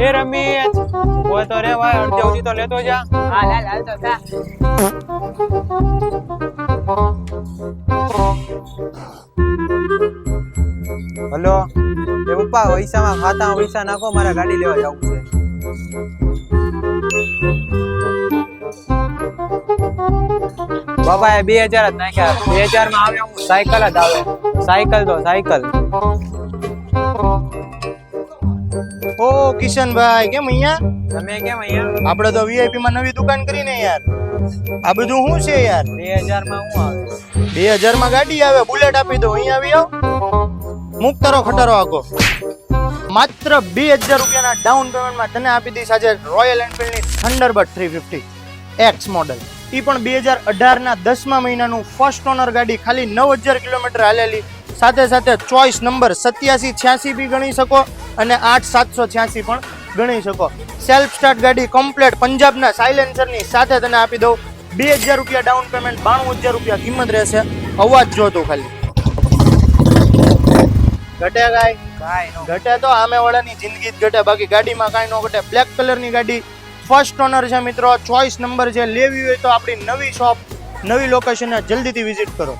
એ રમેશ બોલ તો રે ભાઈ અડધી અવધી તો લેતો જા. હા લાલ તો તા. હલો એ પપ્પા પૈસામાં ખાતામાં પૈસા નાખો મારે ગાડી લેવા જવું છે. બાબા એ 2000 જ નાખ્યા. 2000 માં આવે હું સાયકલ જ આવે. સાયકલ તો સાયકલ. ઓ કિશનભાઈ કેમ અહીંયા? તમે કેમ અહીંયા? આપણે તો વીઆઈપી માં નવી દુકાન કરીને યાર. આ બધું શું છે યાર? 2000 માં શું આવે? 2000 માં ગાડી આવે, બુલેટ આપી દો. અહીંયા આવી આવ. મુક્તરો ખટારો આખો. માત્ર 2000 રૂપિયાના ડાઉન પેમેન્ટમાં તને આપી દઈશ આજે રોયલ એનફિલ્ડ ની થંડરબર્ડ 350 એક્સ મોડલ. ઈ પણ 2018 ના 10મા મહિનાનું ફર્સ્ટ ઓનર ગાડી, ખાલી 9000 કિલોમીટર હાલેલી. સાથે સાથે ચોઇસ નંબર 8786 બી ગણી શકો અને 8786 પણ ગણી શકો. સેલ્ફ સ્ટાર્ટ ગાડી કમ્પ્લીટ પંજાબના સાયલેન્સરની સાથે તને આપી દઉં. 2000 રૂપિયા ડાઉન પેમેન્ટ, 92000 રૂપિયા કિંમત રહેશે. અવાજ જો તું ખાલી. ઘટે કાંઈ? કાંઈ નો. ઘટે તો આમે વાળાની જિંદગી જ ઘટે, બાકી ગાડીમાં કાંઈ ન ઘટે. બ્લેક કલરની ગાડી ફર્સ્ટ ઓનર છે મિત્રો, ચોઇસ નંબર છે. લેવી હોય તો આપણી નવી શોપ, નવી લોકેશનને જલ્દીથી વિઝિટ કરો.